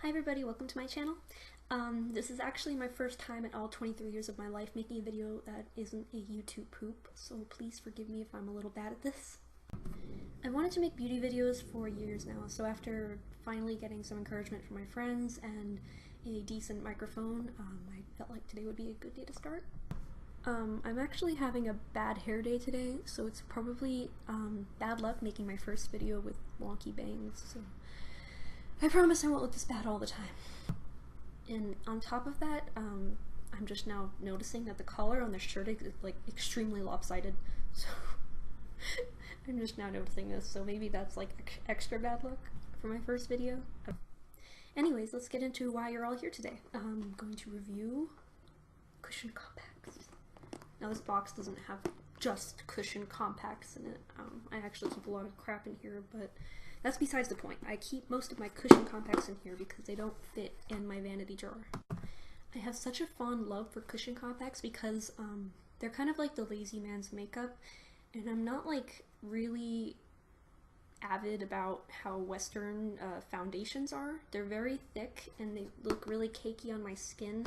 Hi everybody, welcome to my channel. This is actually my first time in all 23 years of my life making a video that isn't a YouTube poop, so please forgive me if I'm a little bad at this. I wanted to make beauty videos for years now, so after finally getting some encouragement from my friends and a decent microphone, I felt like today would be a good day to start. I'm actually having a bad hair day today, so it's probably bad luck making my first video with wonky bangs, so I promise I won't look this bad all the time. And on top of that, I'm just now noticing that the collar on the shirt is like extremely lopsided, so I'm just now noticing this, so maybe that's like extra bad luck for my first video. Anyways, let's get into why you're all here today. I'm going to review cushion compacts. Now this box doesn't have just cushion compacts in it. I actually keep a lot of crap in here, but that's besides the point. I keep most of my cushion compacts in here because they don't fit in my vanity drawer. I have such a fond love for cushion compacts because they're kind of like the lazy man's makeup, and I'm not like really avid about how Western foundations are. They're very thick and they look really cakey on my skin.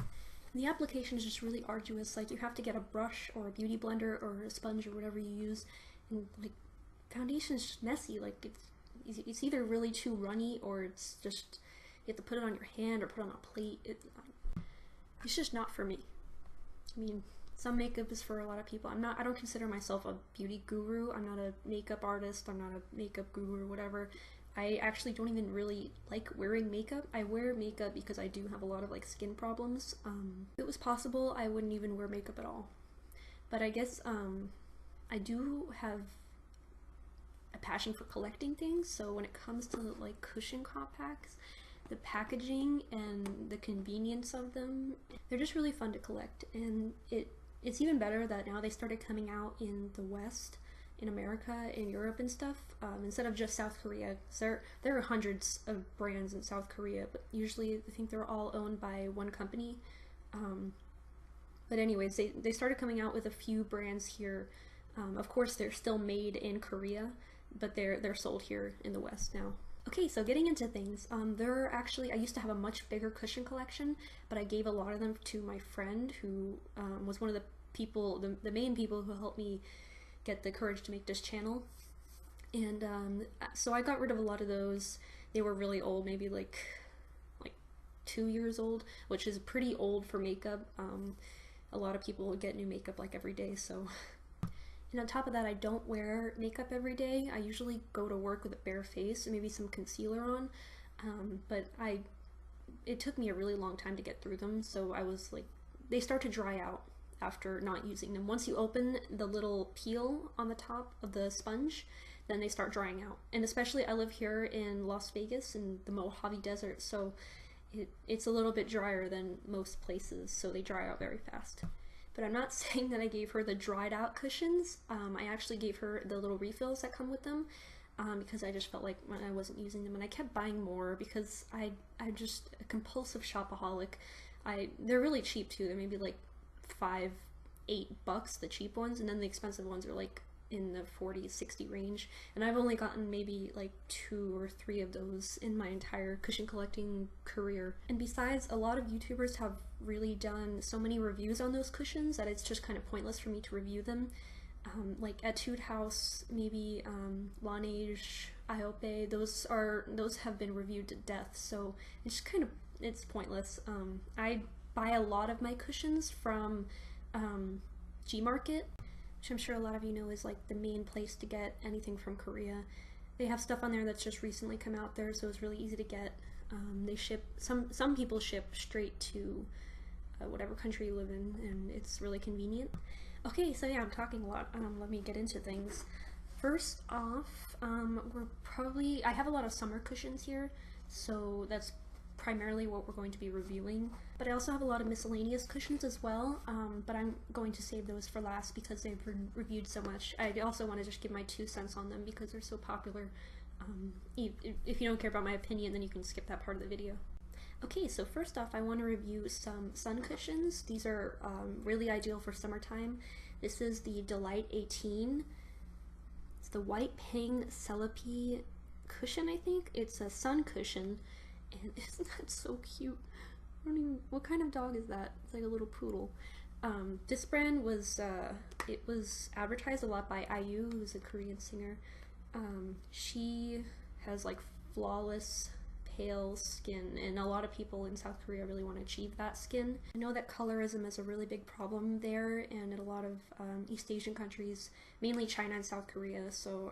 And the application is just really arduous. Like, you have to get a brush or a beauty blender or a sponge or whatever you use, and like foundation is just messy. Like it's either really too runny or it's just you have to put it on your hand or put it on a plate. It's just not for me. I mean, some makeup is for a lot of people. I don't consider myself a beauty guru. I'm not a makeup artist. I'm not a makeup guru or whatever. I actually don't even really like wearing makeup. I wear makeup because I do have a lot of like skin problems. If it was possible, I wouldn't even wear makeup at all. But I guess I do have a passion for collecting things, so when it comes to like cushion compacts, the packaging and the convenience of them, they're just really fun to collect. And it's even better that now they started coming out in the West, in America, in Europe and stuff, instead of just South Korea. There are hundreds of brands in South Korea, but usually I think they're all owned by one company. But anyways, they started coming out with a few brands here. Of course, they're still made in Korea, but they're sold here in the West now. Okay, so getting into things, I used to have a much bigger cushion collection, but I gave a lot of them to my friend who was one of the people, the main people who helped me get the courage to make this channel. And so I got rid of a lot of those. They were really old, maybe like 2 years old, which is pretty old for makeup. A lot of people get new makeup like every day, so. And on top of that, I don't wear makeup every day. I usually go to work with a bare face and maybe some concealer on, but it took me a really long time to get through them, so I was like, they start to dry out after not using them. Once you open the little peel on the top of the sponge, then they start drying out. And especially I live here in Las Vegas in the Mojave Desert, so it's a little bit drier than most places, so they dry out very fast. But I'm not saying that I gave her the dried out cushions. I actually gave her the little refills that come with them, because I just felt like I wasn't using them, and I kept buying more because I'm just a compulsive shopaholic. They're really cheap too. They're maybe like $5-8, the cheap ones, and then the expensive ones are like in the 40-60 range, and I've only gotten maybe like 2 or 3 of those in my entire cushion collecting career. And besides, a lot of YouTubers have really done so many reviews on those cushions that it's just kind of pointless for me to review them. Like Etude House, maybe Laneige, Iope, those have been reviewed to death, so it's just it's pointless. I buy a lot of my cushions from Gmarket, which I'm sure a lot of you know is like the main place to get anything from Korea. They have stuff on there that's just recently come out there, so it's really easy to get. They ship, some people ship straight to whatever country you live in, and it's really convenient. Okay, so yeah, I'm talking a lot. Let me get into things. First off, I have a lot of summer cushions here, so that's primarily what we're going to be reviewing. But I also have a lot of miscellaneous cushions as well, but I'm going to save those for last because they've been reviewed so much. I also want to just give my 2 cents on them because they're so popular. If you don't care about my opinion, then you can skip that part of the video. Okay, so first off, I want to review some sun cushions. These are really ideal for summertime. This is the Delight 18. It's the White Ping Cellaphy cushion, I think. It's a sun cushion, And isn't that so cute? I don't even, what kind of dog is that? It's like a little poodle. This brand was, it was advertised a lot by IU, who's a Korean singer. She has like flawless pale skin, and a lot of people in South Korea really want to achieve that skin. I know that colorism is a really big problem there and in a lot of East Asian countries, mainly China and South Korea, so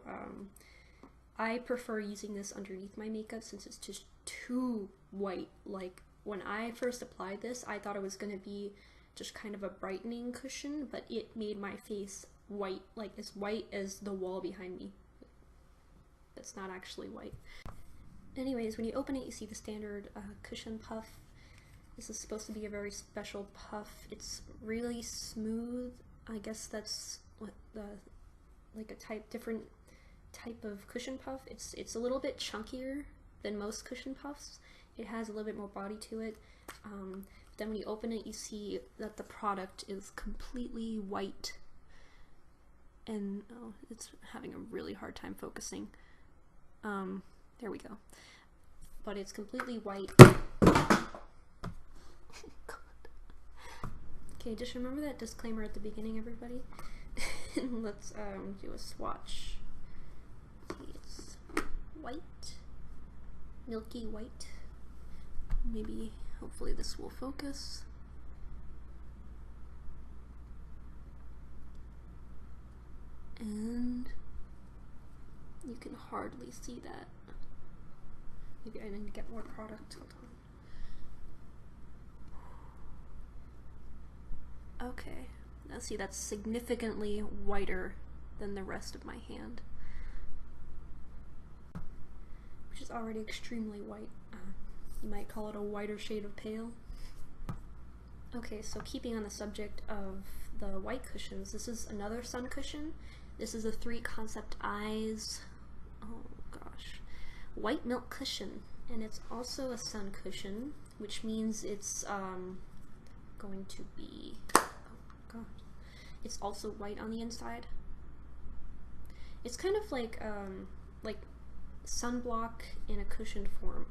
I prefer using this underneath my makeup since it's just too white. Like, when I first applied this, I thought it was going to be just kind of a brightening cushion, but it made my face white, like as white as the wall behind me. It's not actually white. Anyways, when you open it, you see the standard cushion puff. This is supposed to be a very special puff. It's really smooth. I guess that's what the, like a different type of cushion puff. It's a little bit chunkier than most cushion puffs. It has a little bit more body to it. Then when you open it, you see that the product is completely white. And oh, it's having a really hard time focusing. There we go. But it's completely white. Okay, just remember that disclaimer at the beginning, everybody. Let's do a swatch. It's white, milky white. Maybe, hopefully this will focus. And you can hardly see that. Maybe I need to get more product. Hold on. Okay, now see, that's significantly whiter than the rest of my hand, which is already extremely white. You might call it a whiter shade of pale. Okay, so keeping on the subject of the white cushions, this is another sun cushion. This is a 3 Concept Eyes, oh gosh, white milk cushion, and it's also a sun cushion, which means it's going to be, oh god, it's also white on the inside. It's kind of like sunblock in a cushioned form,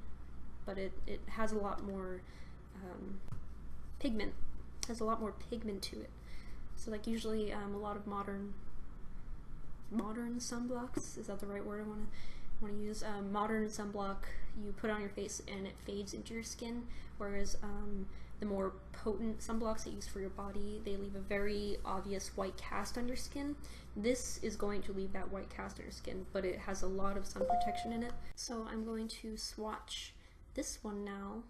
but it has a lot more pigment. Has a lot more pigment to it. So like usually a lot of modern sunblocks, is that the right word I want to use? Modern sunblock you put on your face and it fades into your skin, whereas the more potent sunblocks that you use for your body, they leave a very obvious white cast on your skin. This is going to leave that white cast on your skin, but it has a lot of sun protection in it. So I'm going to swatch this one now.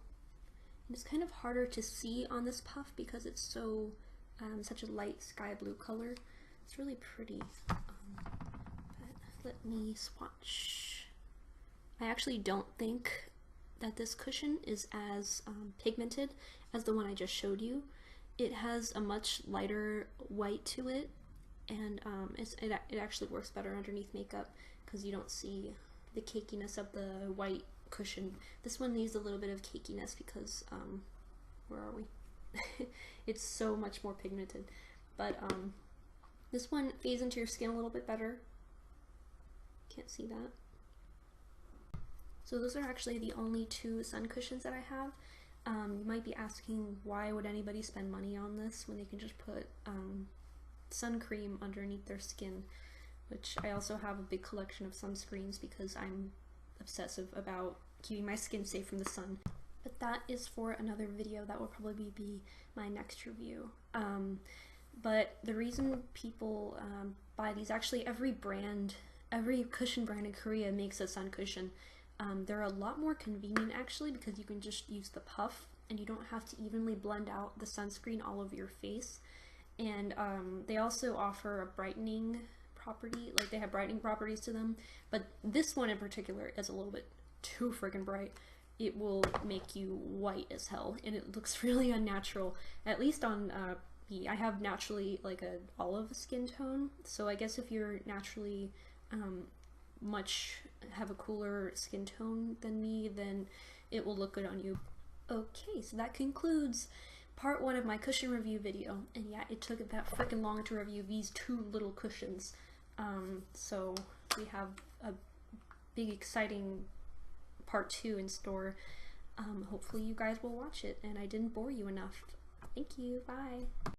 It's kind of harder to see on this puff because it's so such a light sky blue color. It's really pretty. But let me swatch. I actually don't think that this cushion is as pigmented as the one I just showed you. It has a much lighter white to it, and it actually works better underneath makeup because you don't see the cakiness of the white cushion. This one needs a little bit of cakiness because where are we? It's so much more pigmented, but this one fades into your skin a little bit better. Can't see that. So those are actually the only 2 sun cushions that I have. You might be asking, why would anybody spend money on this when they can just put sun cream underneath their skin, which I also have a big collection of sunscreens because I'm obsessive about keeping my skin safe from the sun. But that is for another video. That will probably be my next review. But the reason people buy these, actually every cushion brand in Korea makes a sun cushion. They're a lot more convenient actually because you can just use the puff and you don't have to evenly blend out the sunscreen all over your face. And they also offer a brightening property, like they have brightening properties to them, but this one in particular is a little bit too friggin' bright. It will make you white as hell and it looks really unnatural, at least on me. I have naturally like a olive skin tone, so I guess if you're naturally have a cooler skin tone than me, then it will look good on you. Okay, so that concludes part 1 of my cushion review video, and yeah, it took that freaking long to review these 2 little cushions. So we have a big exciting part 2 in store. Hopefully you guys will watch it and I didn't bore you enough. Thank you. Bye.